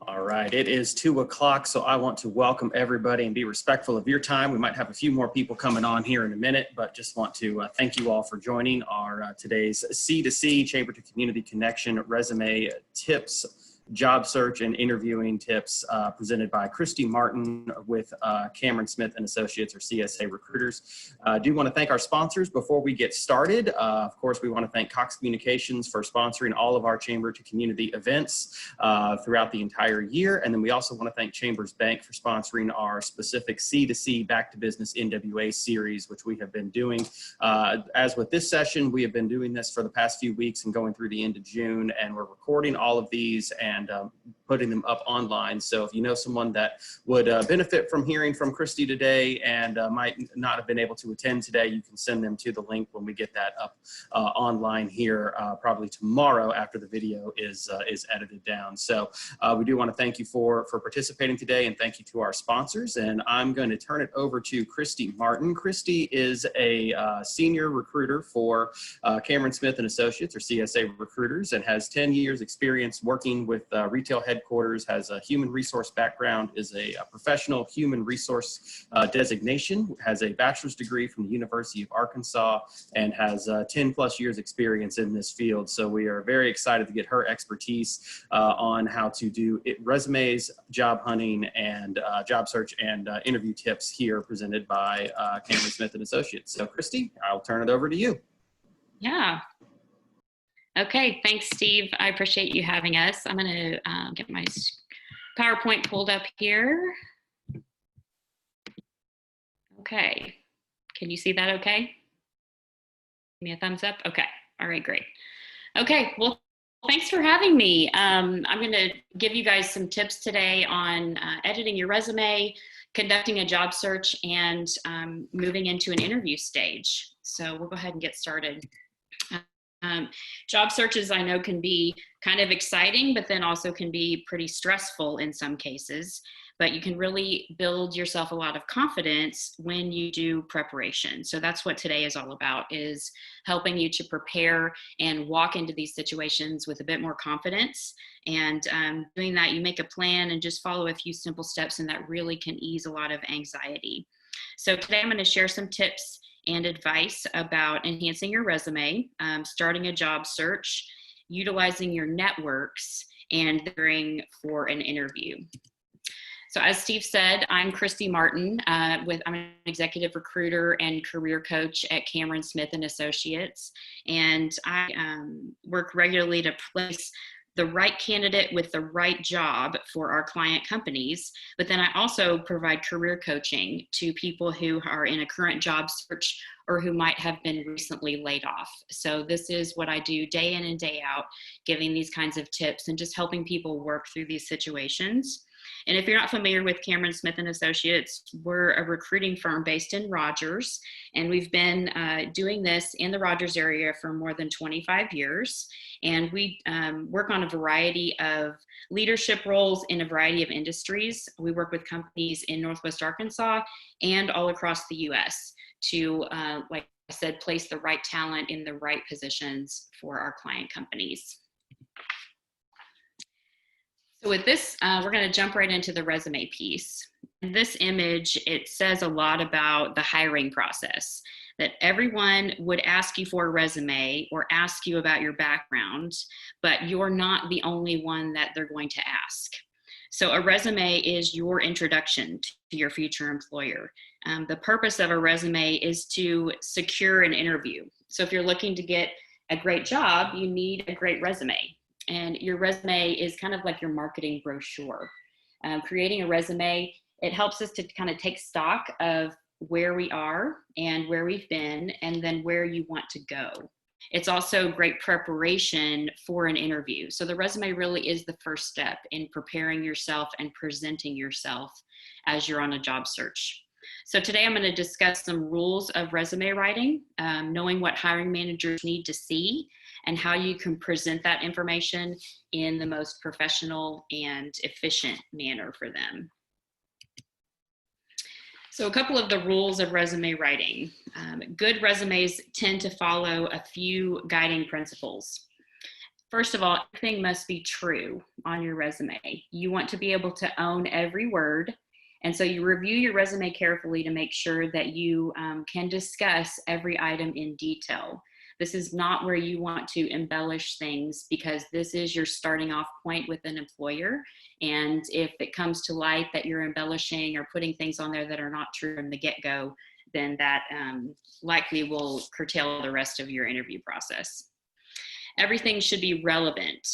All right, it is 2 o'clock, so I want to welcome everybody and be respectful of your time. We might have a few more people coming on here in a minute, but just want to thank you all for joining our today's C2C, Chamber to Community Connection Resume Tips, Job Search and Interviewing Tips presented by Christie Martin with Cameron Smith and Associates, or CSA Recruiters. I do want to thank our sponsors before we get started. Of course, we want to thank Cox Communications for sponsoring all of our Chamber to Community events throughout the entire year. And then we also want to thank Chambers Bank for sponsoring our specific C2C Back to Business NWA Series, which we have been doing. As with this session, we have been doing this for the past few weeks and going through the end of June, and we're recording all of these and putting them up online. So if you know someone that would benefit from hearing from Christie today and might not have been able to attend today, you can send them to the link when we get that up online here probably tomorrow after the video is edited down. So we do want to thank you for participating today, and thank you to our sponsors. And I'm going to turn it over to Christie Martin. Christie is a senior recruiter for Cameron Smith and Associates, or CSA Recruiters, and has 10 years experience working with retail headquarters, has a human resource background, is a professional human resource designation, has a bachelor's degree from the University of Arkansas, and has 10 plus years experience in this field. So we are very excited to get her expertise on how to do resumes, job hunting, and job search and interview tips here presented by Cameron Smith and Associates. So Christie, I'll turn it over to you. Yeah. Okay, thanks, Steve. I appreciate you having us. I'm going to get my PowerPoint pulled up here. Okay, can you see that okay? Give me a thumbs up. Okay, all right, great. Okay, well, thanks for having me. I'm going to give you guys some tips today on editing your resume, conducting a job search, and moving into an interview stage. So we'll go ahead and get started. Job searches, I know, can be kind of exciting, but then also can be pretty stressful in some cases. But you can really build yourself a lot of confidence when you do preparation. So that's what today is all about, is helping you to prepare and walk into these situations with a bit more confidence. And doing that, you make a plan and just follow a few simple steps, and that really can ease a lot of anxiety. So today I'm going to share some tips and advice about enhancing your resume, starting a job search, utilizing your networks, and preparing for an interview. So as Steve said, I'm Christie Martin. I'm an executive recruiter and career coach at Cameron Smith and Associates, and I work regularly to place the right candidate with the right job for our client companies. But then I also provide career coaching to people who are in a current job search or who might have been recently laid off. So this is what I do day in and day out, giving these kinds of tips and just helping people work through these situations. And if you're not familiar with Cameron Smith and Associates, we're a recruiting firm based in Rogers, and we've been doing this in the Rogers area for more than 25 years. And we work on a variety of leadership roles in a variety of industries. We work with companies in Northwest Arkansas and all across the U.S. to, like I said, place the right talent in the right positions for our client companies. So with this, we're going to jump right into the resume piece. In this image, it says a lot about the hiring process, that everyone would ask you for a resume or ask you about your background, but you're not the only one that they're going to ask. So a resume is your introduction to your future employer. The purpose of a resume is to secure an interview. So if you're looking to get a great job, you need a great resume. And your resume is kind of like your marketing brochure. Creating a resume, it helps us to kind of take stock of where we are and where we've been, and then where you want to go. It's also great preparation for an interview. So the resume really is the first step in preparing yourself and presenting yourself as you're on a job search. So today I'm going to discuss some rules of resume writing, knowing what hiring managers need to see, and how you can present that information in the most professional and efficient manner for them. So a couple of the rules of resume writing. Good resumes tend to follow a few guiding principles. First of all, everything must be true on your resume. You want to be able to own every word. And so you review your resume carefully to make sure that you can discuss every item in detail. This is not where you want to embellish things, because this is your starting off point with an employer. And if it comes to light that you're embellishing or putting things on there that are not true from the get-go, then that likely will curtail the rest of your interview process. Everything should be relevant.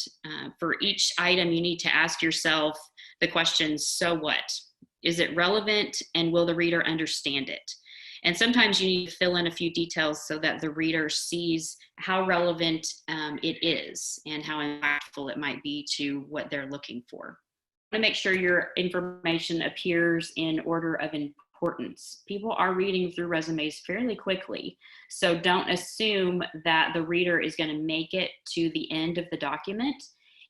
For each item, you need to ask yourself the question, so what? Is it relevant, and will the reader understand it? And sometimes you need to fill in a few details so that the reader sees how relevant it is and how impactful it might be to what they're looking for. You want to make sure your information appears in order of importance. People are reading through resumes fairly quickly, so don't assume that the reader is going to make it to the end of the document.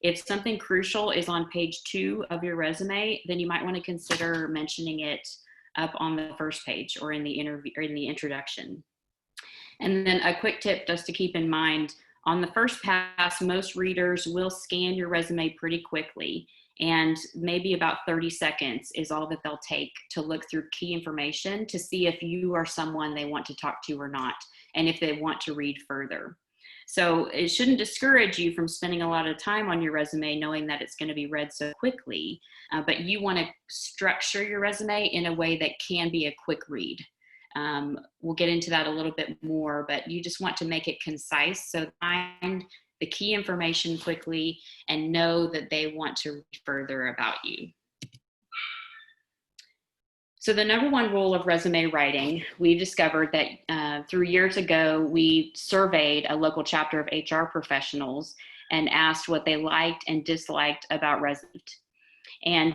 If something crucial is on page 2 of your resume, then you might want to consider mentioning it up on the first page or in the interview or in the introduction. And then a quick tip just to keep in mind, on the first pass, most readers will scan your resume pretty quickly, and maybe about 30 seconds is all that they'll take to look through key information to see if you are someone they want to talk to or not, and if they want to read further. So it shouldn't discourage you from spending a lot of time on your resume knowing that it's going to be read so quickly, but you want to structure your resume in a way that can be a quick read. We'll get into that a little bit more, but you just want to make it concise, so find the key information quickly and know that they want to read further about you. So the number one rule of resume writing, we discovered that through years ago, we surveyed a local chapter of HR professionals and asked what they liked and disliked about resumes. And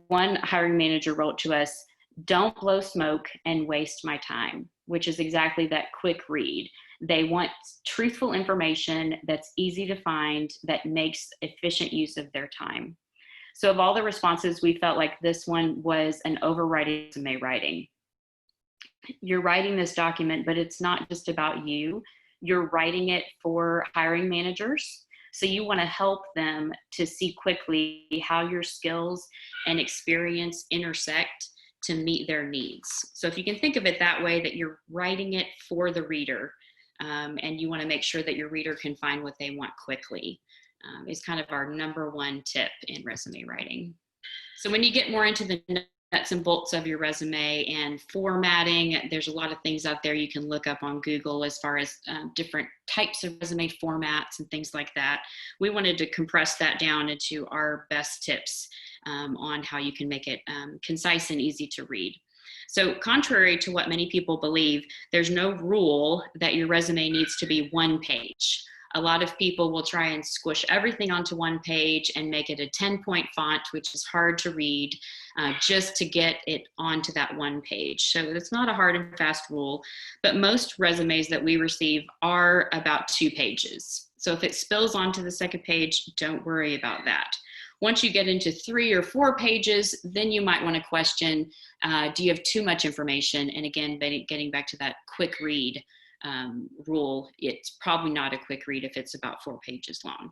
one hiring manager wrote to us, "Don't blow smoke and waste my time," which is exactly that quick read. They want truthful information that's easy to find, that makes efficient use of their time. So of all the responses, we felt like this one was an overriding resume writing. You're writing this document, but it's not just about you. You're writing it for hiring managers. So you want to help them to see quickly how your skills and experience intersect to meet their needs. So if you can think of it that way, that you're writing it for the reader, and you want to make sure that your reader can find what they want quickly. Is kind of our number one tip in resume writing. So when you get more into the nuts and bolts of your resume and formatting, there's a lot of things out there you can look up on Google as far as different types of resume formats and things like that. We wanted to compress that down into our best tips on how you can make it concise and easy to read. So contrary to what many people believe, there's no rule that your resume needs to be one page. A lot of people will try and squish everything onto one page and make it a 10-point font, which is hard to read, just to get it onto that one page. So it's not a hard and fast rule, but most resumes that we receive are about 2 pages. So if it spills onto the second page, don't worry about that. Once you get into 3 or 4 pages, then you might want to question, do you have too much information? And again, getting back to that quick read rule, it's probably not a quick read if it's about 4 pages long.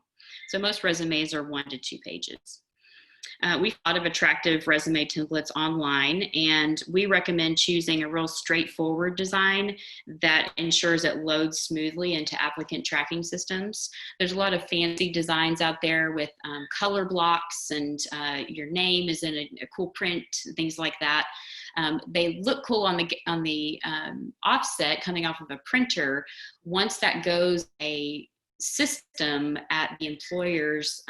So most resumes are 1 to 2 pages. We thought of attractive resume templates online, and we recommend choosing a real straightforward design that ensures it loads smoothly into applicant tracking systems. There's a lot of fancy designs out there with color blocks, and your name is in a cool print, things like that. They look cool on the offset coming off of a printer. Once that goes a system at the employer's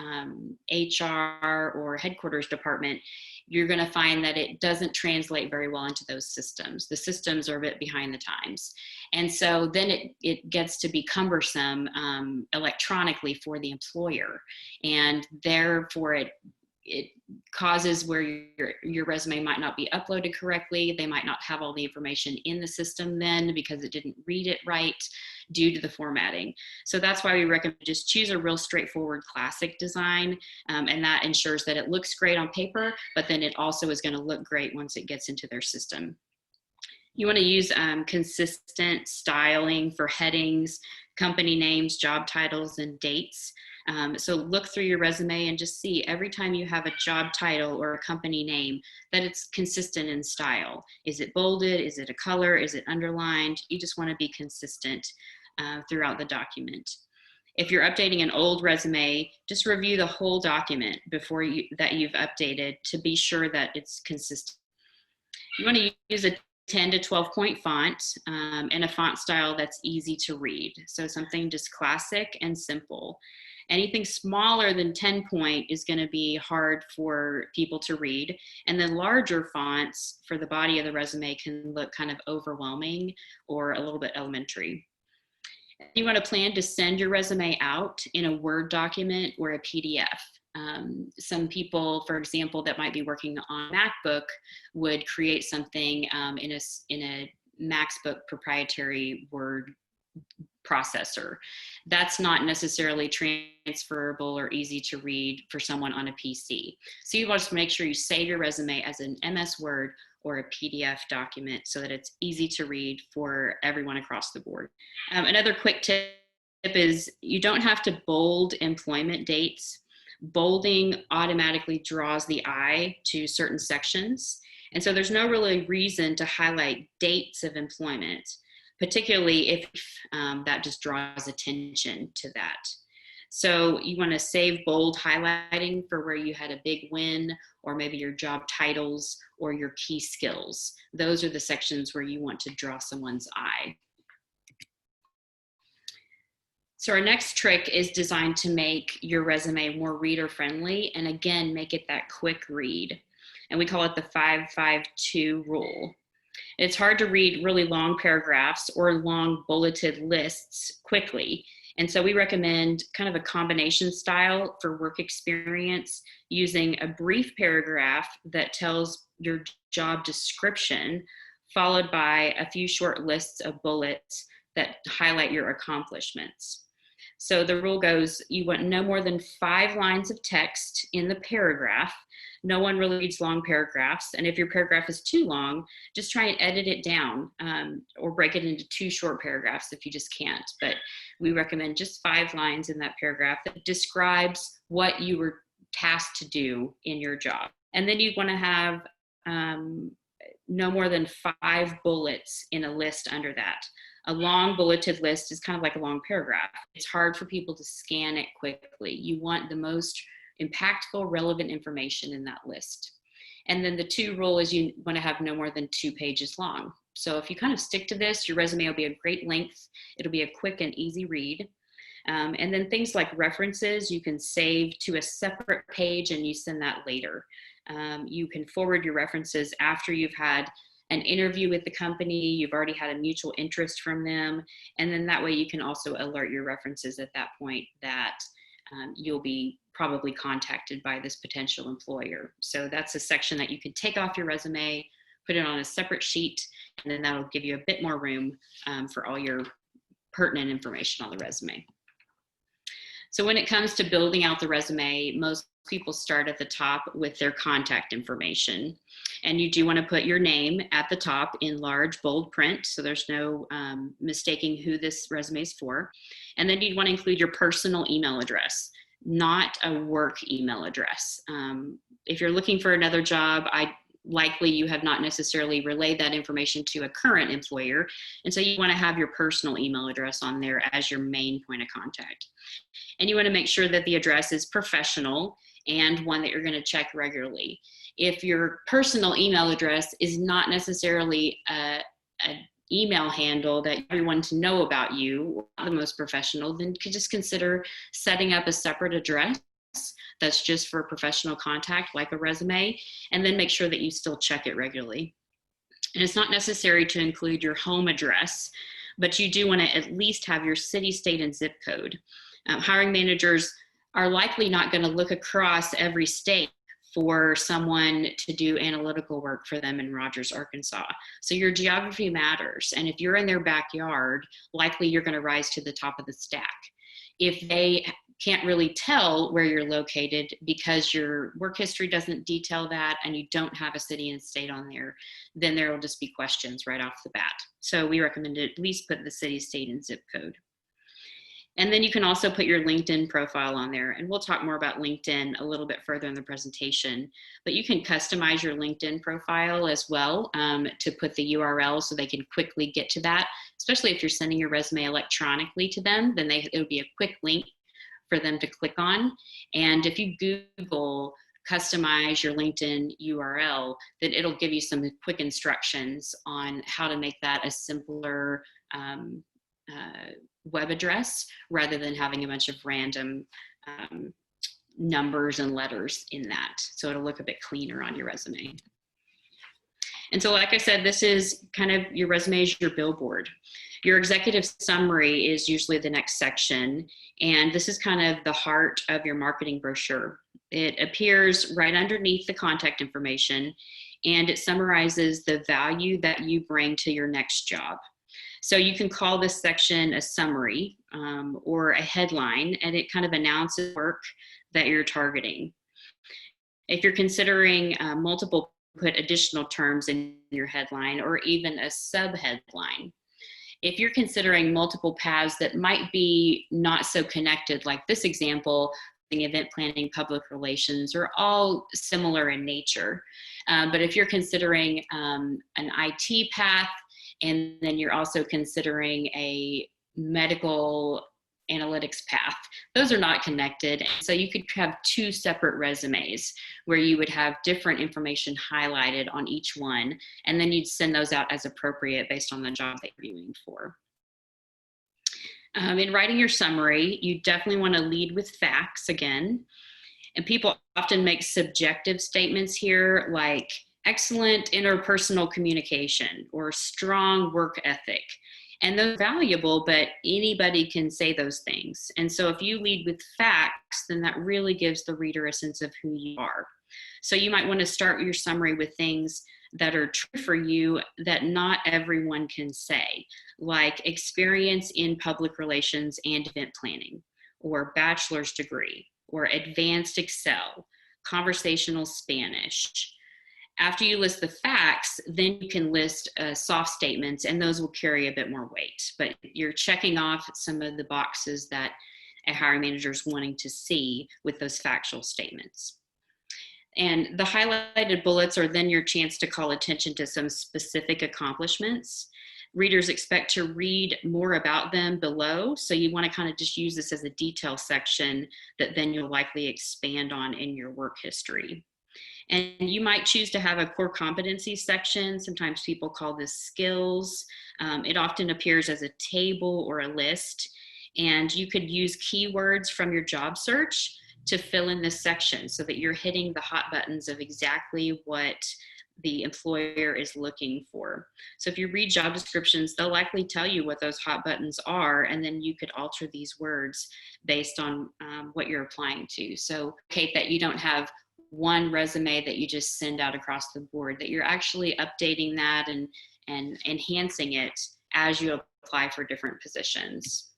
HR or headquarters department, you're going to find that it doesn't translate very well into those systems. The systems are a bit behind the times. And so then it gets to be cumbersome electronically for the employer. And therefore it causes where your resume might not be uploaded correctly. They might not have all the information in the system then because it didn't read it right due to the formatting. So that's why we recommend just choose a real straightforward classic design, and that ensures that it looks great on paper, but then it also is going to look great once it gets into their system. You want to use consistent styling for headings, company names, job titles, and dates. So look through your resume and just see every time you have a job title or a company name that it's consistent in style. Is it bolded? Is it a color? Is it underlined? You just want to be consistent throughout the document. If you're updating an old resume, just review the whole document before that you've updated to be sure that it's consistent. You want to use a 10 to 12 point font and a font style that's easy to read. So something just classic and simple. Anything smaller than 10 point is going to be hard for people to read. And then larger fonts for the body of the resume can look kind of overwhelming or a little bit elementary. You want to plan to send your resume out in a Word document or a PDF. Some people, for example, that might be working on MacBook would create something in a MacBook proprietary Word processor. That's not necessarily transferable or easy to read for someone on a PC. So you want to make sure you save your resume as an MS Word or a PDF document so that it's easy to read for everyone across the board. Another quick tip is you don't have to bold employment dates. Bolding automatically draws the eye to certain sections. And so there's no really reason to highlight dates of employment, particularly if that just draws attention to that. So you want to save bold highlighting for where you had a big win, or maybe your job titles or your key skills. Those are the sections where you want to draw someone's eye. So our next trick is designed to make your resume more reader friendly, and again, make it that quick read. And we call it the 5-5-2 rule. It's hard to read really long paragraphs or long bulleted lists quickly. And so we recommend kind of a combination style for work experience, using a brief paragraph that tells your job description, followed by a few short lists of bullets that highlight your accomplishments. So the rule goes, you want no more than 5 lines of text in the paragraph. No one really reads long paragraphs. And if your paragraph is too long, just try and edit it down or break it into 2 short paragraphs if you just can't. But we recommend just 5 lines in that paragraph that describes what you were tasked to do in your job. And then you want to have no more than 5 bullets in a list under that. A long bulleted list is kind of like a long paragraph. It's hard for people to scan it quickly. You want the most impactful, relevant information in that list. And then the 2 rule is you want to have no more than 2 pages long. So if you kind of stick to this, your resume will be a great length. It'll be a quick and easy read. And then things like references, you can save to a separate page and you send that later. You can forward your references after you've had an interview with the company, you've already had a mutual interest from them, and then that way you can also alert your references at that point that you'll be probably contacted by this potential employer. So that's a section that you can take off your resume, put it on a separate sheet, and then that'll give you a bit more room for all your pertinent information on the resume. So when it comes to building out the resume, most people start at the top with their contact information. And you do want to put your name at the top in large, bold print, so there's no mistaking who this resume is for. And then you'd want to include your personal email address, not a work email address. If you're looking for another job, likely you have not necessarily relayed that information to a current employer. And so you want to have your personal email address on there as your main point of contact. And you want to make sure that the address is professional and one that you're going to check regularly. If your personal email address is not necessarily an email handle that everyone to know about you, or the most professional, then you could just consider setting up a separate address that's just for professional contact, like a resume, and then make sure that you still check it regularly. And it's not necessary to include your home address, but you do want to at least have your city, state, and zip code. Hiring managers are likely not going to look across every state for someone to do analytical work for them in Rogers, Arkansas. So your geography matters. And if you're in their backyard, likely you're going to rise to the top of the stack. If they can't really tell where you're located because your work history doesn't detail that and you don't have a city and state on there, then there will just be questions right off the bat. So we recommend to at least put the city, state, and zip code. And then you can also put your LinkedIn profile on there. And we'll talk more about LinkedIn a little bit further in the presentation. But you can customize your LinkedIn profile as well to put the URL so they can quickly get to that. Especially if you're sending your resume electronically to them, then it'll be a quick link for them to click on. And if you Google customize your LinkedIn URL, then it'll give you some quick instructions on how to make that a simpler web address rather than having a bunch of random numbers and letters in that. So it'll look a bit cleaner on your resume. And so, like I said, this is kind of your resume is your billboard. Your executive summary is usually the next section. And this is kind of the heart of your marketing brochure. It appears right underneath the contact information, and it summarizes the value that you bring to your next job. So you can call this section a summary or a headline, and it kind of announces work that you're targeting. If you're considering multiple, put additional terms in your headline or even a sub-headline. If you're considering multiple paths that might be not so connected, like this example, event planning, public relations, are all similar in nature. But if you're considering an IT path, and then you're also considering a medical analytics path, those are not connected. And so you could have two separate resumes where you would have different information highlighted on each one, and then you'd send those out as appropriate based on the job that you're viewing for. In writing your summary, you definitely want to lead with facts again. And people often make subjective statements here like excellent interpersonal communication or strong work ethic. And those are valuable, but anybody can say those things. And so if you lead with facts, then that really gives the reader a sense of who you are. So you might want to start your summary with things that are true for you that not everyone can say, like experience in public relations and event planning, or bachelor's degree, or advanced Excel, conversational Spanish. After you list the facts, then you can list soft statements, and those will carry a bit more weight. But you're checking off some of the boxes that a hiring manager is wanting to see with those factual statements. And the highlighted bullets are then your chance to call attention to some specific accomplishments. Readers expect to read more about them below, so you want to kind of just use this as a detail section that then you'll likely expand on in your work history. And you might choose to have a core competency section. Sometimes people call this skills. It often appears as a table or a list. And you could use keywords from your job search to fill in this section so that you're hitting the hot buttons of exactly what the employer is looking for. So if you read job descriptions, they'll likely tell you what those hot buttons are, and then you could alter these words based on what you're applying to. So, Kate, that you don't have one resume that you just send out across the board, that you're actually updating that and enhancing it as you apply for different positions.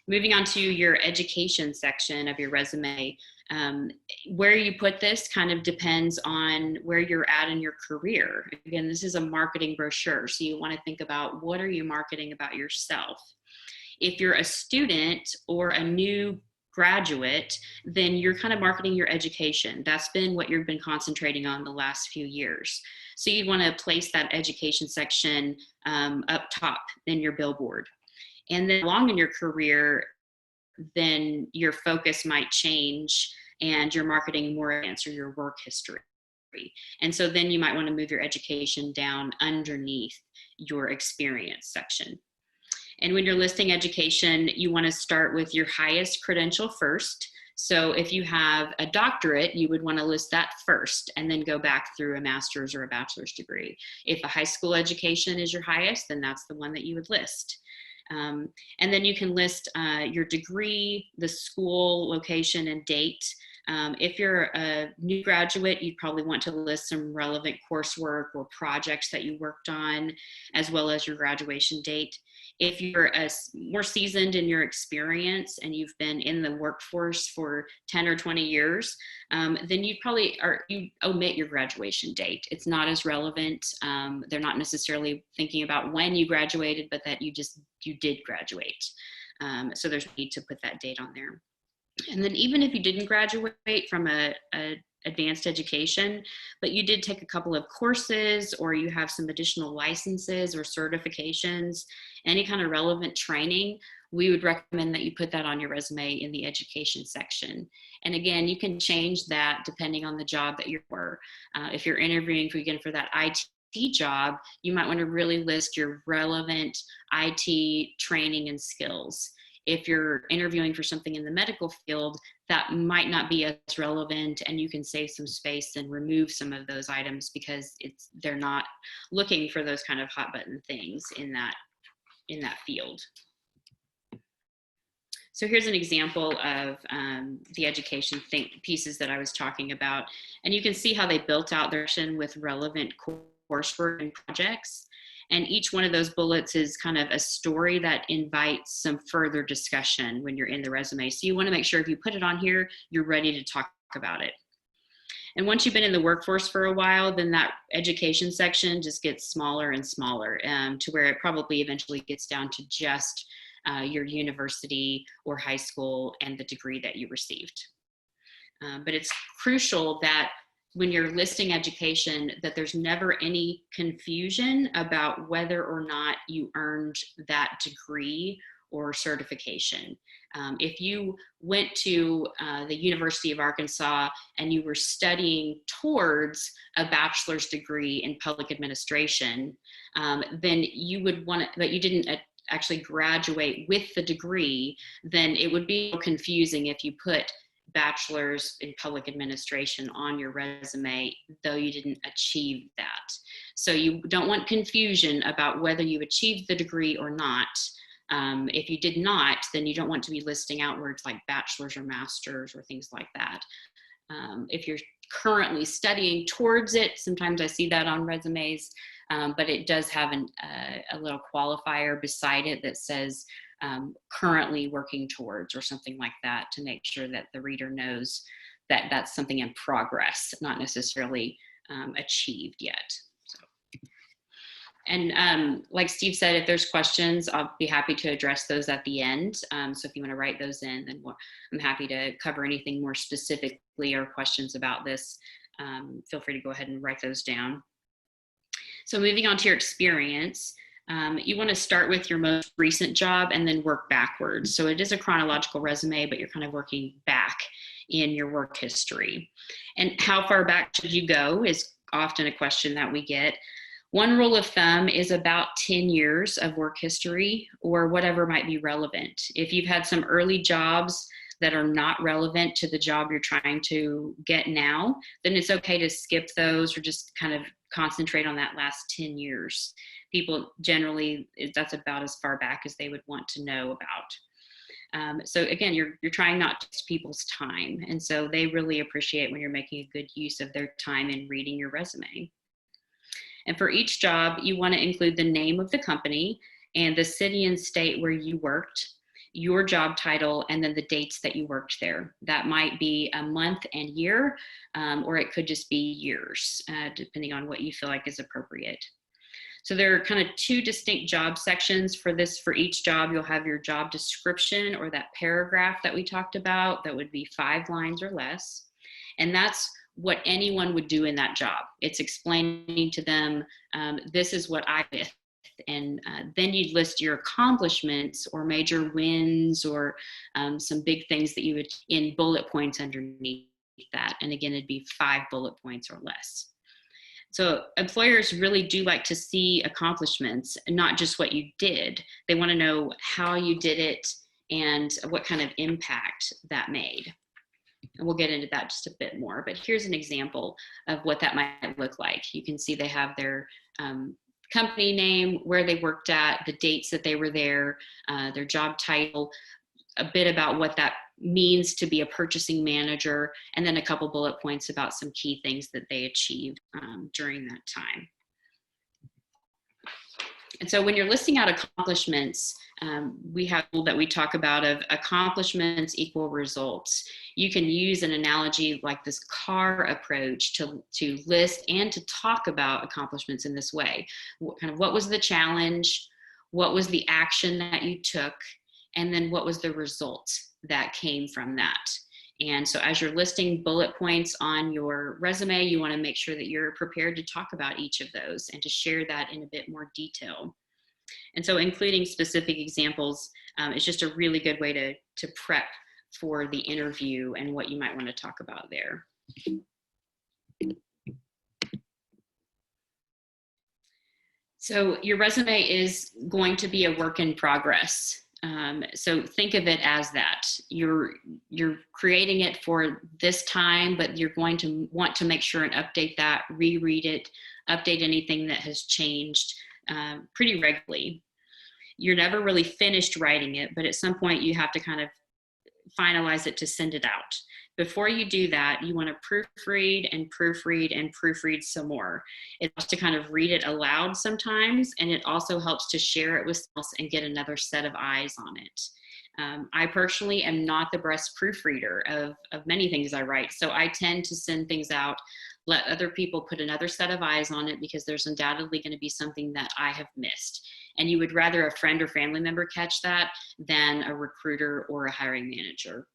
Moving on to your education section of your resume, where you put this kind of depends on where you're at in your career. Again, this is a marketing brochure, so you want to think about what are you marketing about yourself. If you're a student or a new graduate, then you're kind of marketing your education. That's been what you've been concentrating on the last few years. So you want to place that education section up top in your billboard. And then along in your career, then your focus might change and you're marketing more advanced or your work history. And so then you might want to move your education down underneath your experience section. And when you're listing education, you want to start with your highest credential first. So if you have a doctorate, you would want to list that first and then go back through a master's or a bachelor's degree. If a high school education is your highest, then that's the one that you would list. And then you can list your degree, the school, location, and date. If you're a new graduate, you'd probably want to list some relevant coursework or projects that you worked on, as well as your graduation date. If you're more seasoned in your experience and you've been in the workforce for 10 or 20 years, then you omit your graduation date. It's not as relevant. They're not necessarily thinking about when you graduated, but that you did graduate. So there's no need to put that date on there. And then even if you didn't graduate from a advanced education, but you did take a couple of courses, or you have some additional licenses or certifications, any kind of relevant training, we would recommend that you put that on your resume in the education section. And again, you can change that depending on the job that you're for. If you're interviewing for that IT job, you might want to really list your relevant IT training and skills. If you're interviewing for something in the medical field, that might not be as relevant, and you can save some space and remove some of those items because they're not looking for those kind of hot button things in that field. So here's an example of the education pieces that I was talking about, and you can see how they built out their section with relevant coursework and projects. And each one of those bullets is kind of a story that invites some further discussion when you're in the resume. So you want to make sure if you put it on here, you're ready to talk about it. And once you've been in the workforce for a while, then that education section just gets smaller and smaller to where it probably eventually gets down to just your university or high school and the degree that you received. But it's crucial that when you're listing education, that there's never any confusion about whether or not you earned that degree or certification. If you went to the University of Arkansas and you were studying towards a bachelor's degree in public administration, then you would want to, but you didn't actually graduate with the degree, then it would be confusing if you put bachelor's in public administration on your resume, though you didn't achieve that. So you don't want confusion about whether you achieved the degree or not. If you did not, then you don't want to be listing out words like bachelor's or master's or things like that. If you're currently studying towards it, sometimes I see that on resumes, but it does have a little qualifier beside it that says currently working towards or something like that, to make sure that the reader knows that that's something in progress, not necessarily achieved yet. So, and like Steve said, if there's questions, I'll be happy to address those at the end. So if you want to write those in, then I'm happy to cover anything more specifically or questions about this. Feel free to go ahead and write those down. So moving on to your experience, you want to start with your most recent job and then work backwards. So it is a chronological resume, but you're kind of working back in your work history. And how far back should you go is often a question that we get. One rule of thumb is about 10 years of work history or whatever might be relevant. If you've had some early jobs that are not relevant to the job you're trying to get now, then it's okay to skip those or just kind of concentrate on that last 10 years. People generally, that's about as far back as they would want to know about. So again, you're trying not to waste people's time. And so they really appreciate when you're making a good use of their time in reading your resume. And for each job, you want to include the name of the company and the city and state where you worked, your job title, and then the dates that you worked there. That might be a month and year, or it could just be years, depending on what you feel like is appropriate. So there are kind of two distinct job sections for this. For each job, you'll have your job description, or that paragraph that we talked about, that would be 5 lines or less. And that's what anyone would do in that job. It's explaining to them, this is what I did. And then you'd list your accomplishments or major wins or some big things that you would in bullet points underneath that. And again, it'd be 5 bullet points or less. So employers really do like to see accomplishments, not just what you did. They want to know how you did it and what kind of impact that made. And we'll get into that just a bit more, but here's an example of what that might look like. You can see they have their company name, where they worked at, the dates that they were there, their job title, a bit about what that means to be a purchasing manager, and then a couple bullet points about some key things that they achieved during that time. And so when you're listing out accomplishments, we have that we talk about of accomplishments equal results. You can use an analogy like this car approach to list and to talk about accomplishments in this way. What was the challenge? What was the action that you took? And then what was the result that came from that? And so as you're listing bullet points on your resume, you want to make sure that you're prepared to talk about each of those and to share that in a bit more detail. And so including specific examples is just a really good way to prep for the interview and what you might want to talk about there. So your resume is going to be a work in progress. So think of it as that. You're creating it for this time, but you're going to want to make sure and update that, reread it, update anything that has changed pretty regularly. You're never really finished writing it, but at some point you have to kind of finalize it to send it out. Before you do that, you want to proofread and proofread and proofread some more. It helps to kind of read it aloud sometimes, and it also helps to share it with someone else and get another set of eyes on it. I personally am not the best proofreader of many things I write, so I tend to send things out, let other people put another set of eyes on it, because there's undoubtedly going to be something that I have missed. And you would rather a friend or family member catch that than a recruiter or a hiring manager.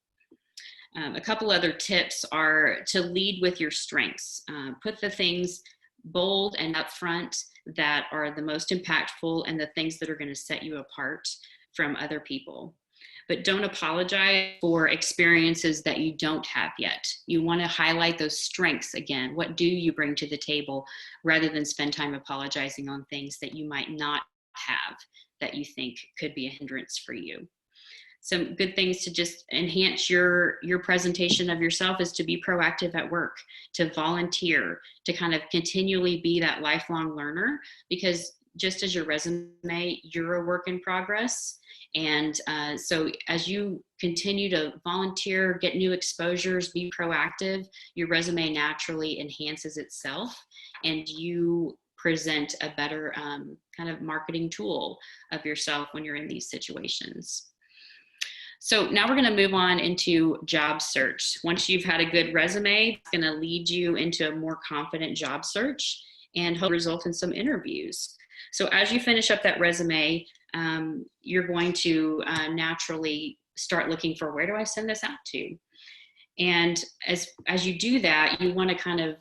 A couple other tips are to lead with your strengths. Put the things bold and upfront that are the most impactful and the things that are going to set you apart from other people. But don't apologize for experiences that you don't have yet. You want to highlight those strengths again. What do you bring to the table, rather than spend time apologizing on things that you might not have that you think could be a hindrance for you. Some good things to just enhance your presentation of yourself is to be proactive at work, to volunteer, to kind of continually be that lifelong learner, because just as your resume, you're a work in progress. And so as you continue to volunteer, get new exposures, be proactive, your resume naturally enhances itself, and you present a better kind of marketing tool of yourself when you're in these situations. So now we're going to move on into job search. Once you've had a good resume, it's going to lead you into a more confident job search and hope result in some interviews. So as you finish up that resume, you're going to naturally start looking for, where do I send this out to? And as you do that, you want to kind of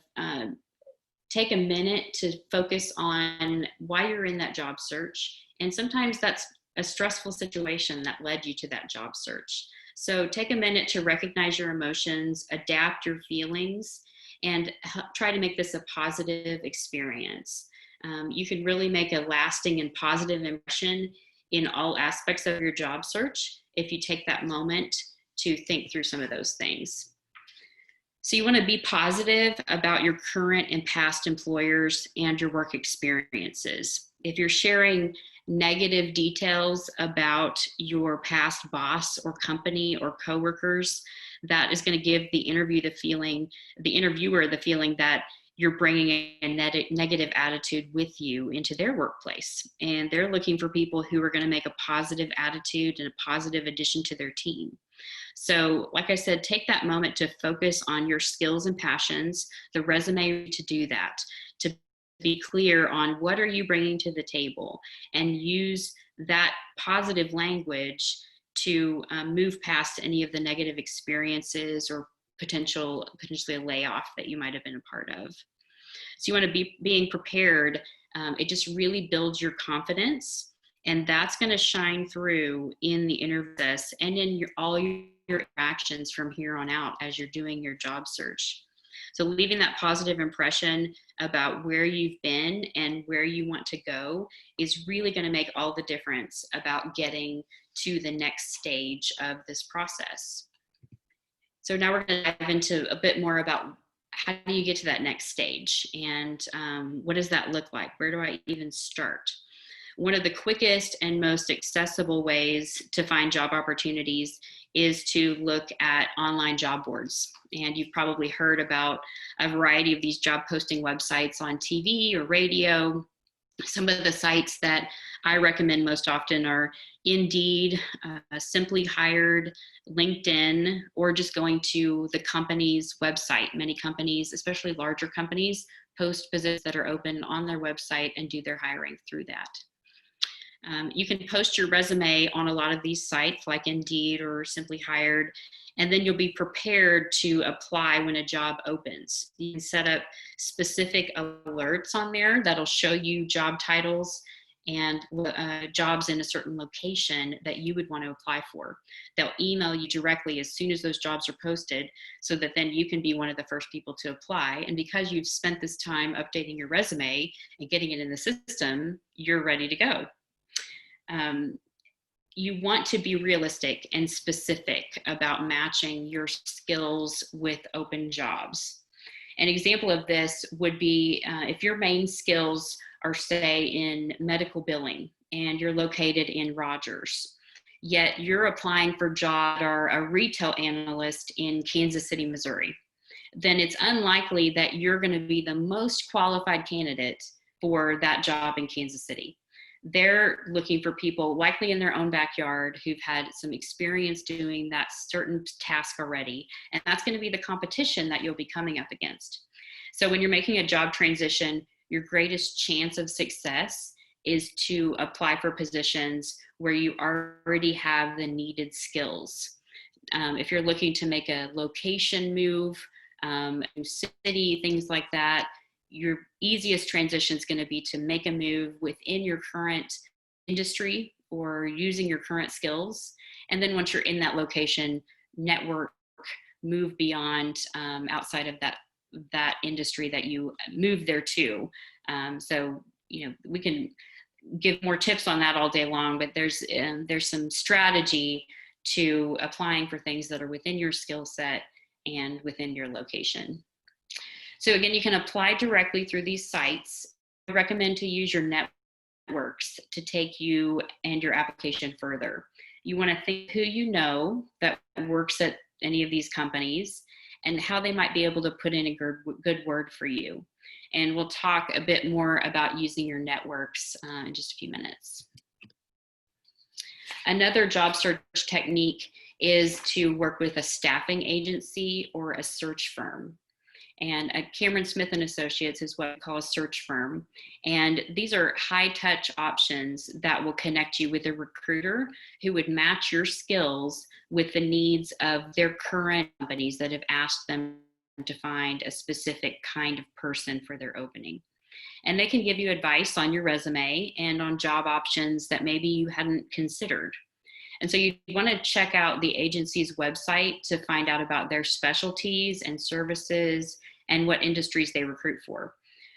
take a minute to focus on why you're in that job search. And sometimes that's a stressful situation that led you to that job search. So take a minute to recognize your emotions, adapt your feelings, and try to make this a positive experience. You can really make a lasting and positive impression in all aspects of your job search if you take that moment to think through some of those things. So you want to be positive about your current and past employers and your work experiences. If you're sharing negative details about your past boss or company or coworkers, that is going to give the interviewer the feeling that you're bringing a negative attitude with you into their workplace. And they're looking for people who are going to make a positive attitude and a positive addition to their team. So like I said, take that moment to focus on your skills and passions, the resume to do that, to be clear on what are you bringing to the table, and use that positive language to move past any of the negative experiences or potentially a layoff that you might have been a part of. So you want to be being prepared. It just really builds your confidence, and that's going to shine through in the interview process and in all your interactions from here on out as you're doing your job search. So leaving that positive impression about where you've been and where you want to go is really going to make all the difference about getting to the next stage of this process. So now we're going to dive into a bit more about how do you get to that next stage? And what does that look like? Where do I even start? One of the quickest and most accessible ways to find job opportunities is to look at online job boards. And you've probably heard about a variety of these job posting websites on TV or radio. Some of the sites that I recommend most often are Indeed, Simply Hired, LinkedIn, or just going to the company's website. Many companies, especially larger companies, post positions that are open on their website and do their hiring through that. You can post your resume on a lot of these sites like Indeed or Simply Hired, and then you'll be prepared to apply when a job opens. You can set up specific alerts on there that'll show you job titles and jobs in a certain location that you would want to apply for. They'll email you directly as soon as those jobs are posted so that then you can be one of the first people to apply. And because you've spent this time updating your resume and getting it in the system, you're ready to go. You want to be realistic and specific about matching your skills with open jobs. An example of this would be if your main skills are, say, in medical billing and you're located in Rogers, yet you're applying for jobs or a retail analyst in Kansas City, Missouri, then it's unlikely that you're going to be the most qualified candidate for that job in Kansas City. They're looking for people likely in their own backyard who've had some experience doing that certain task already. And that's going to be the competition that you'll be coming up against. So when you're making a job transition, your greatest chance of success is to apply for positions where you already have the needed skills. If you're looking to make a location move, new city, things like that, your easiest transition is going to be to make a move within your current industry or using your current skills. And then once you're in that location, network, move beyond outside of that industry that you moved there to. So, we can give more tips on that all day long, but there's some strategy to applying for things that are within your skill set and within your location. So again, you can apply directly through these sites. I recommend to use your networks to take you and your application further. You want to think who you know that works at any of these companies and how they might be able to put in a good word for you. And we'll talk a bit more about using your networks in just a few minutes. Another job search technique is to work with a staffing agency or a search firm. And Cameron Smith and Associates is what we call a search firm. And these are high touch options that will connect you with a recruiter who would match your skills with the needs of their current companies that have asked them to find a specific kind of person for their opening. And they can give you advice on your resume and on job options that maybe you hadn't considered. And so you want to check out the agency's website to find out about their specialties and services and what industries they recruit for.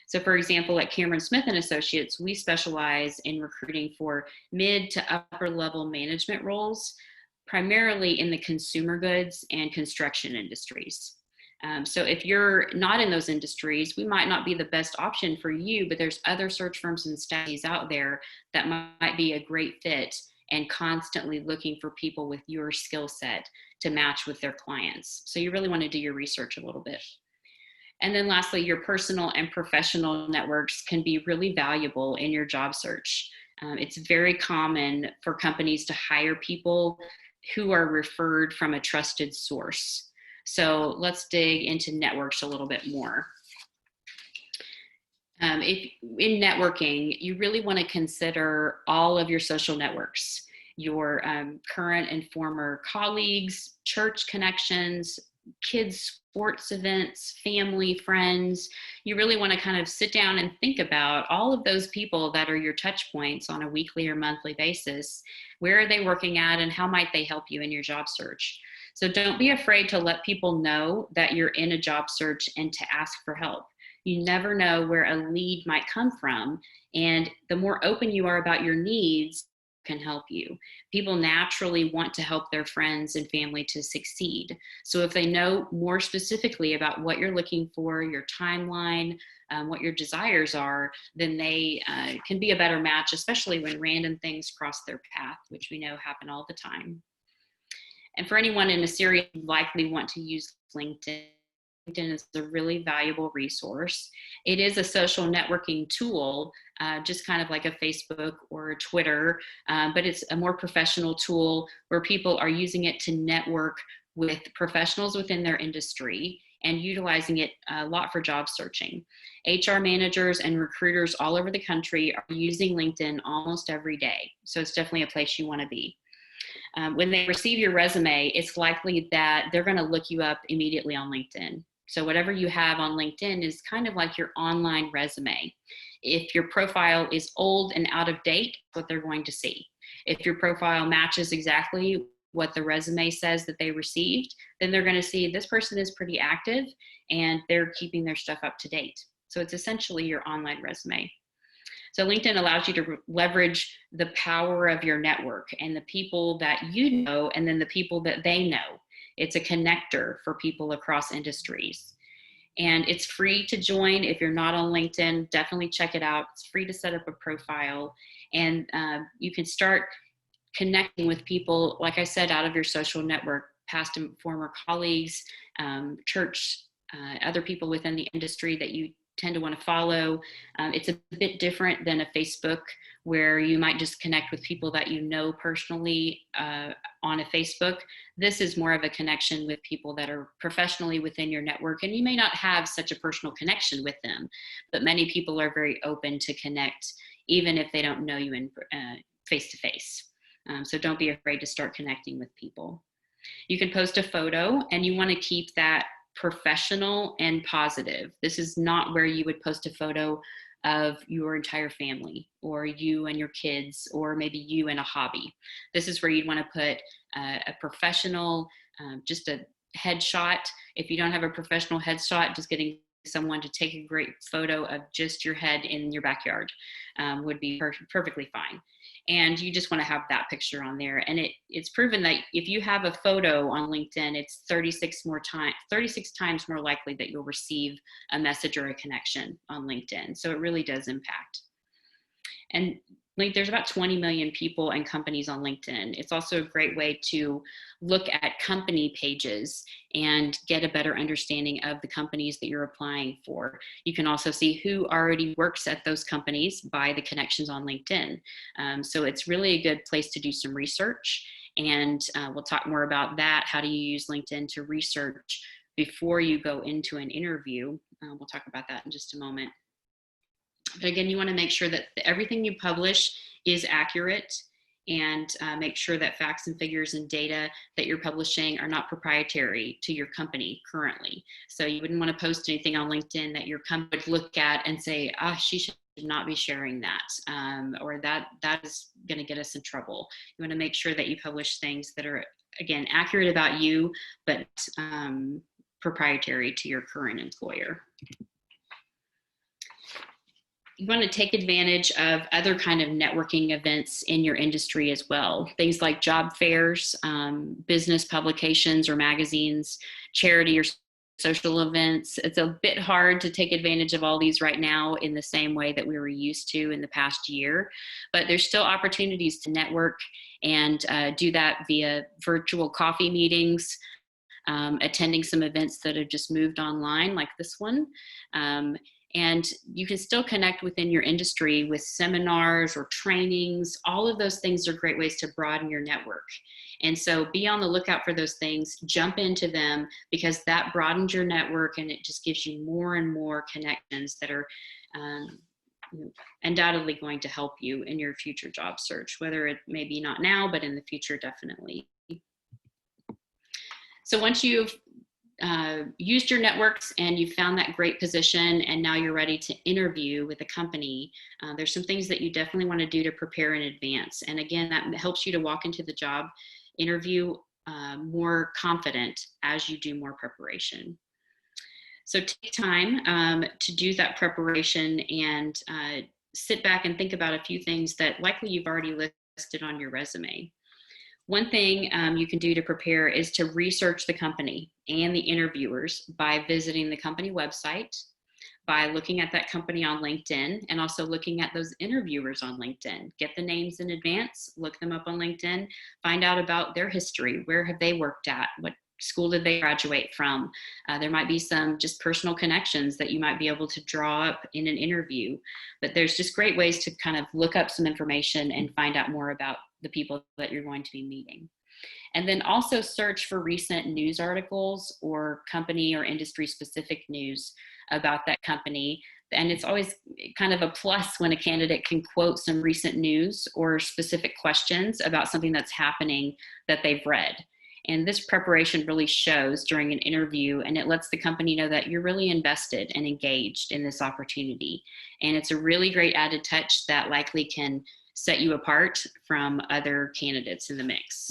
So for example, at Cameron Smith and Associates, we specialize in recruiting for mid to upper level management roles, primarily in the consumer goods and construction industries. So if you're not in those industries, we might not be the best option for you, but there's other search firms and studies out there that might be a great fit and constantly looking for people with your skill set to match with their clients. So you really want to do your research a little bit. And then lastly, your personal and professional networks can be really valuable in your job search. It's very common for companies to hire people who are referred from a trusted source. So let's dig into networks a little bit more. If in networking, you really want to consider all of your social networks, your current and former colleagues, church connections, kids' sports events, family, friends. You really want to kind of sit down and think about all of those people that are your touch points on a weekly or monthly basis. Where are they working at and how might they help you in your job search? So don't be afraid to let people know that you're in a job search and to ask for help. You never know where a lead might come from. And the more open you are about your needs, can help you. People naturally want to help their friends and family to succeed. So if they know more specifically about what you're looking for, your timeline, what your desires are, then they can be a better match, especially when random things cross their path, which we know happen all the time. And for anyone in a series, you likely want to use LinkedIn. LinkedIn is a really valuable resource. It is a social networking tool, just kind of like a Facebook or a Twitter, but it's a more professional tool where people are using it to network with professionals within their industry and utilizing it a lot for job searching. HR managers and recruiters all over the country are using LinkedIn almost every day. So it's definitely a place you want to be. When they receive your resume, it's likely that they're going to look you up immediately on LinkedIn. So whatever you have on LinkedIn is kind of like your online resume. If your profile is old and out of date, what they're going to see. If your profile matches exactly what the resume says that they received, then they're going to see this person is pretty active and they're keeping their stuff up to date. So it's essentially your online resume. So LinkedIn allows you to leverage the power of your network and the people that you know, and then the people that they know. It's a connector for people across industries. And it's free to join. If you're not on LinkedIn, definitely check it out. It's free to set up a profile. And you can start connecting with people, like I said, out of your social network, past and former colleagues, church, other people within the industry that you tend to want to follow. It's a bit different than a Facebook, where you might just connect with people that you know personally on a Facebook. This is more of a connection with people that are professionally within your network, and you may not have such a personal connection with them, but many people are very open to connect, even if they don't know you in face-to-face. So don't be afraid to start connecting with people. You can post a photo, and you want to keep that professional and positive. This is not where you would post a photo of your entire family or you and your kids, or maybe you and a hobby. This is where you'd want to put a professional, just a headshot. If you don't have a professional headshot, just getting someone to take a great photo of just your head in your backyard would be perfectly fine. And you just want to have that picture on there. And it's proven that if you have a photo on LinkedIn, it's 36 times more likely that you'll receive a message or a connection on LinkedIn. So it really does impact. And there's about 20 million people and companies on LinkedIn. It's also a great way to look at company pages and get a better understanding of the companies that you're applying for. You can also see who already works at those companies by the connections on LinkedIn. So it's really a good place to do some research. And we'll talk more about that. How do you use LinkedIn to research before you go into an interview? We'll talk about that in just a moment. But again, you want to make sure that everything you publish is accurate, and make sure that facts and figures and data that you're publishing are not proprietary to your company currently. So you wouldn't want to post anything on LinkedIn that your company would look at and say, she should not be sharing that, or that is going to get us in trouble. You want to make sure that you publish things that are, again, accurate about you, but proprietary to your current employer. You want to take advantage of other kind of networking events in your industry as well. Things like job fairs, business publications or magazines, charity or social events. It's a bit hard to take advantage of all these right now in the same way that we were used to in the past year, but there's still opportunities to network and do that via virtual coffee meetings, attending some events that have just moved online like this one. And you can still connect within your industry with seminars or trainings. All of those things are great ways to broaden your network. And so be on the lookout for those things, jump into them, because that broadens your network and it just gives you more and more connections that are undoubtedly going to help you in your future job search, whether it may be not now, but in the future, definitely. So once you've used your networks and you've found that great position and now you're ready to interview with a company, there's some things that you definitely want to do to prepare in advance. And again, that helps you to walk into the job interview more confident as you do more preparation. So take time to do that preparation and sit back and think about a few things that likely you've already listed listed on your resume. One thing you can do to prepare is to research the company and the interviewers by visiting the company website, by looking at that company on LinkedIn, and also looking at those interviewers on LinkedIn. Get the names in advance, look them up on LinkedIn, find out about their history. Where have they worked at? What school did they graduate from? There might be some just personal connections that you might be able to draw up in an interview. But there's just great ways to kind of look up some information and find out more about the people that you're going to be meeting. And then also search for recent news articles or company or industry specific news about that company. And it's always kind of a plus when a candidate can quote some recent news or specific questions about something that's happening that they've read. And this preparation really shows during an interview, and it lets the company know that you're really invested and engaged in this opportunity. And it's a really great added touch that likely can set you apart from other candidates in the mix.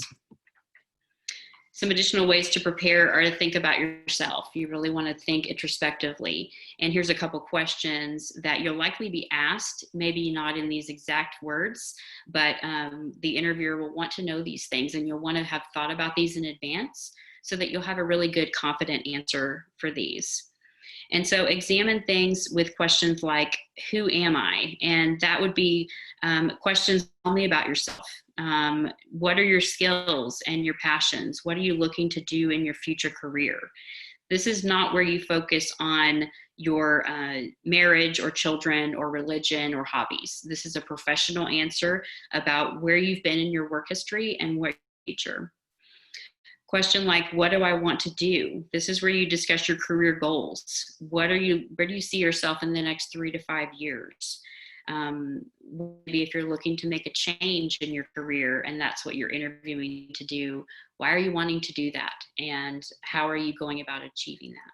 Some additional ways to prepare are to think about yourself. You really want to think introspectively. And here's a couple questions that you'll likely be asked, maybe not in these exact words, but the interviewer will want to know these things, and you'll want to have thought about these in advance so that you'll have a really good, confident answer for these. And so examine things with questions like, who am I? And that would be questions only about yourself. What are your skills and your passions? What are you looking to do in your future career? This is not where you focus on your marriage or children or religion or hobbies. This is a professional answer about where you've been in your work history and what your future. Question like, what do I want to do? This is where you discuss your career goals. Where do you see yourself in the next 3 to 5 years? Maybe if you're looking to make a change in your career and that's what you're interviewing to do, why are you wanting to do that? And how are you going about achieving that?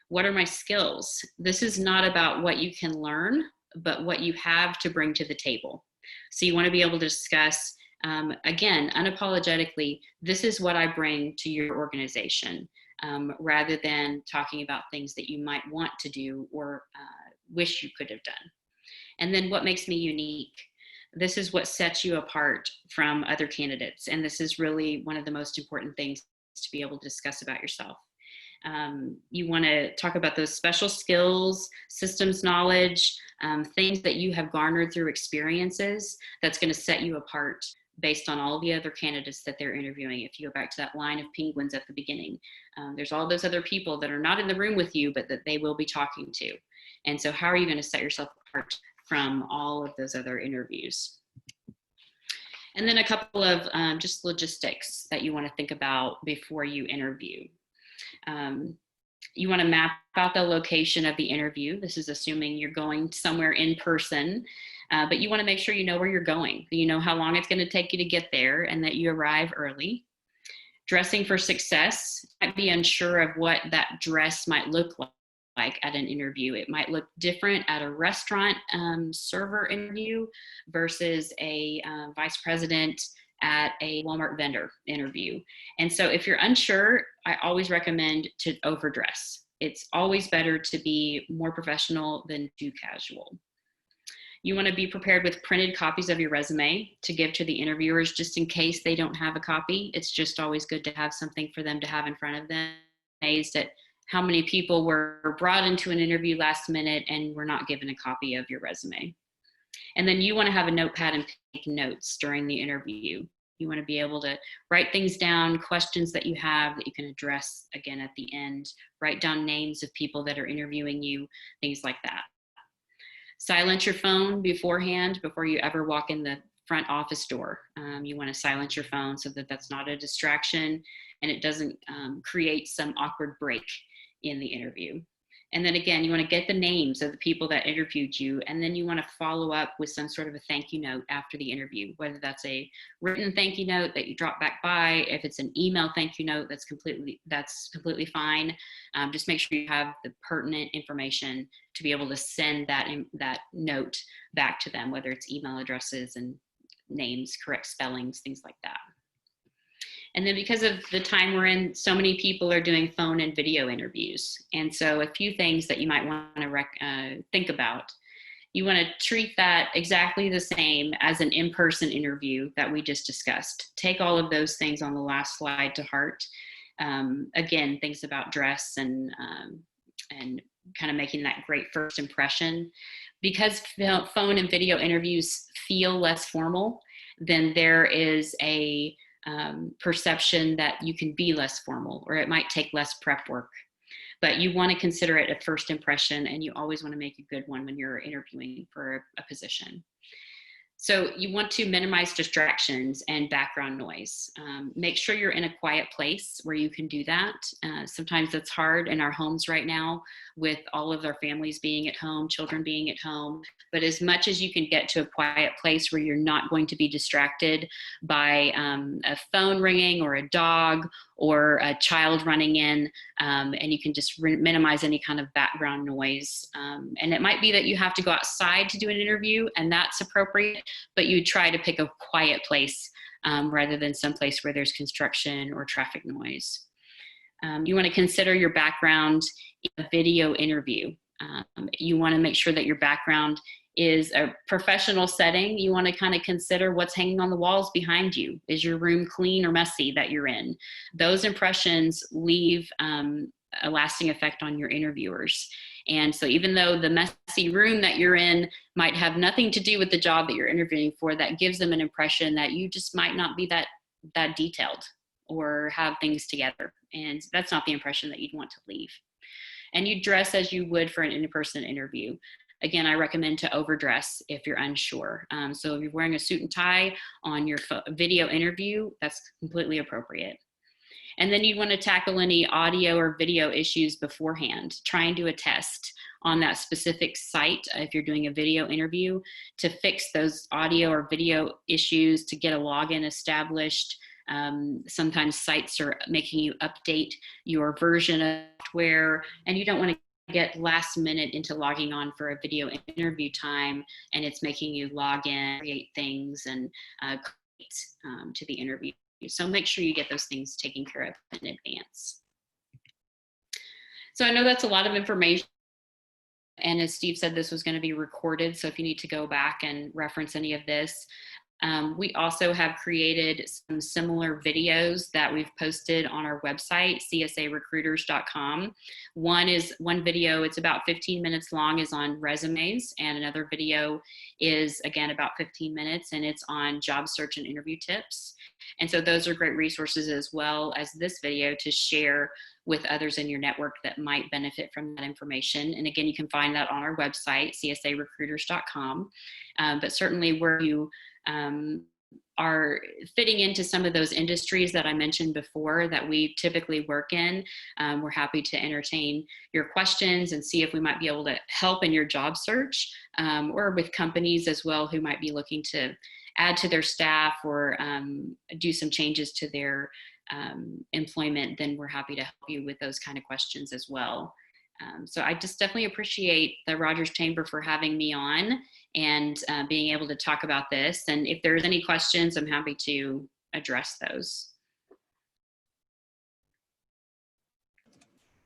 What are my skills? This is not about what you can learn, but what you have to bring to the table. So you want to be able to discuss, again, unapologetically, this is what I bring to your organization, rather than talking about things that you might want to do or wish you could have done. And then what makes me unique? This is what sets you apart from other candidates. And this is really one of the most important things to be able to discuss about yourself. You want to talk about those special skills, systems knowledge, things that you have garnered through experiences that's going to set you apart based on all the other candidates that they're interviewing. If you go back to that line of penguins at the beginning, there's all those other people that are not in the room with you, but that they will be talking to. And so how are you going to set yourself apart from all of those other interviews? And then a couple of just logistics that you want to think about before you interview. You want to map out the location of the interview. This is assuming you're going somewhere in person, but you want to make sure you know where you're going. You know how long it's going to take you to get there and that you arrive early. Dressing for success. You might be unsure of what that dress might look like at an interview. It might look different at a restaurant server interview versus a vice president at a Walmart vendor interview. And so if you're unsure, I always recommend to overdress. It's always better to be more professional than too casual. You want to be prepared with printed copies of your resume to give to the interviewers just in case they don't have a copy. It's just always good to have something for them to have in front of them. I'm amazed at how many people were brought into an interview last minute and were not given a copy of your resume. And then you want to have a notepad and take notes during the interview. You want to be able to write things down, questions that you have that you can address again at the end, write down names of people that are interviewing you, things like that. Silence your phone beforehand before you ever walk in the front office door. You want to silence your phone so that that's not a distraction and it doesn't create some awkward break in the interview. And then again, you want to get the names of the people that interviewed you, and then you want to follow up with some sort of a thank you note after the interview, whether that's a written thank you note that you drop back by. If it's an email thank you note, that's completely fine. Just make sure you have the pertinent information to be able to send that note back to them, whether it's email addresses and names, correct spellings, things like that. And then because of the time we're in, so many people are doing phone and video interviews. And so a few things that you might want to think about You want to treat that exactly the same as an in-person interview that we just discussed. Take all of those things on the last slide to heart. Again, things about dress and kind of making that great first impression. Because phone and video interviews feel less formal, then there is a perception that you can be less formal, or it might take less prep work. But you want to consider it a first impression, and you always want to make a good one when you're interviewing for a position. So you want to minimize distractions and background noise. Make sure you're in a quiet place where you can do that. Sometimes it's hard in our homes right now with all of our families being at home, children being at home. But as much as you can get to a quiet place where you're not going to be distracted by a phone ringing or a dog or a child running in, and you can just minimize any kind of background noise. And it might be that you have to go outside to do an interview, and that's appropriate, but you try to pick a quiet place rather than someplace where there's construction or traffic noise. You want to consider your background in a video interview. You want to make sure that your background is a professional setting. You want to kind of consider what's hanging on the walls behind you. Is your room clean or messy that you're in? Those impressions leave a lasting effect on your interviewers. And so even though the messy room that you're in might have nothing to do with the job that you're interviewing for, that gives them an impression that you just might not be that detailed or have things together. And that's not the impression that you'd want to leave. And you dress as you would for an in-person interview. Again, I recommend to overdress if you're unsure. So if you're wearing a suit and tie on your video interview, that's completely appropriate. And then you want to tackle any audio or video issues beforehand. Try and do a test on that specific site if you're doing a video interview to fix those audio or video issues, to get a login established. Sometimes sites are making you update your version of software, and you don't want to get last minute into logging on for a video interview time, and it's making you log in, create things, and to the interview. So make sure you get those things taken care of in advance. So I know that's a lot of information. And as Steve said, this was going to be recorded. So if you need to go back and reference any of this, we also have created some similar videos that we've posted on our website, csarecruiters.com. One video, it's about 15 minutes long, is on resumes, and another video is, again, about 15 minutes, and it's on job search and interview tips. And so those are great resources, as well as this video, to share with others in your network that might benefit from that information. And again, you can find that on our website, csarecruiters.com. But certainly where you are fitting into some of those industries that I mentioned before that we typically work in, we're happy to entertain your questions and see if we might be able to help in your job search, or with companies as well who might be looking to add to their staff or do some changes to their employment. Then we're happy to help you with those kind of questions as well. So I just definitely appreciate the Rogers Chamber for having me on and being able to talk about this. And if there's any questions, I'm happy to address those.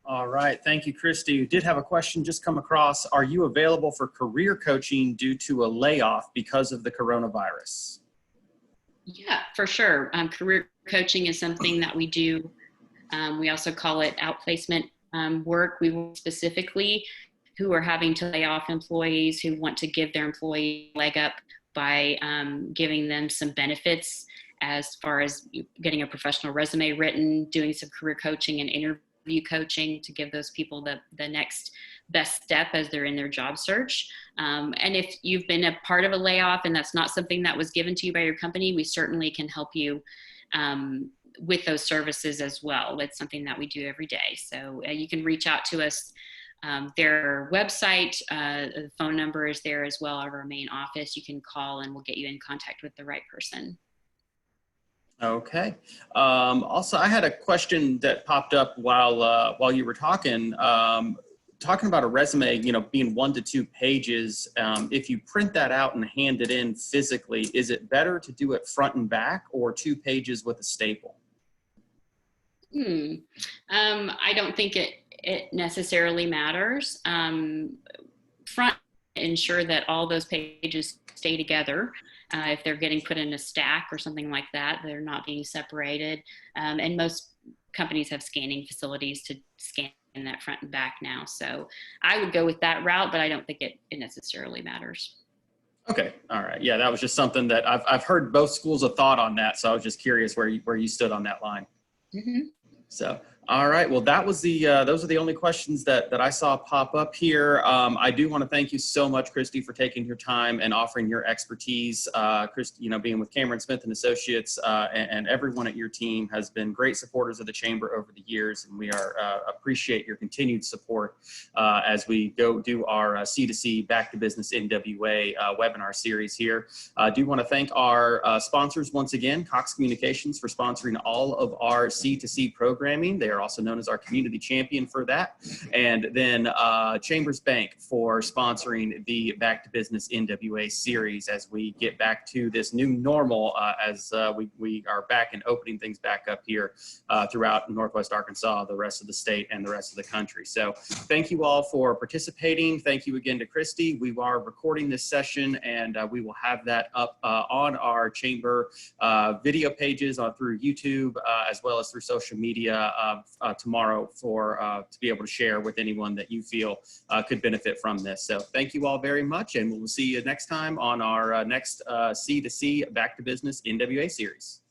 All right. Thank you, Christy. You did have a question just come across. Are you available for career coaching due to a layoff because of the coronavirus? Yeah, for sure. Career coaching is something that we do. We also call it outplacement work. We work specifically who are having to lay off employees, who want to give their employee a leg up by giving them some benefits as far as getting a professional resume written, doing some career coaching and interview coaching to give those people the next best step as they're in their job search. And if you've been a part of a layoff and that's not something that was given to you by your company, we certainly can help you with those services as well. It's something that we do every day. So you can reach out to us. Their website, the phone number is there as well, our main office. You can call and we'll get you in contact with the right person. Okay. Also, I had a question that popped up while you were talking about a resume, being 1 to 2 pages. If you print that out and hand it in physically, is it better to do it front and back or 2 pages with a staple? I don't think it necessarily matters. Front ensure that all those pages stay together. If they're getting put in a stack or something like that, they're not being separated. And most companies have scanning facilities to scan that front and back now. So I would go with that route, but I don't think it necessarily matters. Okay. All right. Yeah, that was just something that I've heard both schools of thought on that. So I was just curious where you stood on that line. Mm-hmm. So, all right. Well, that was those are the only questions that I saw pop up here. I do want to thank you so much, Christie, for taking your time and offering your expertise. Christie, being with Cameron Smith and Associates, and everyone at your team has been great supporters of the Chamber over the years, and we appreciate your continued support as we go do our C2C Back to Business NWA webinar series here. I do want to thank our sponsors once again, Cox Communications, for sponsoring all of our C2C programming. They are also known as our community champion for that. And then Chambers Bank for sponsoring the Back to Business NWA series as we get back to this new normal as we are back and opening things back up here throughout Northwest Arkansas, the rest of the state, and the rest of the country. So thank you all for participating. Thank you again to Christie. We are recording this session, and we will have that up on our Chamber video pages through YouTube as well as through social media tomorrow to be able to share with anyone that you feel could benefit from this. So thank you all very much, and we'll see you next time on our next C2C Back to Business NWA series.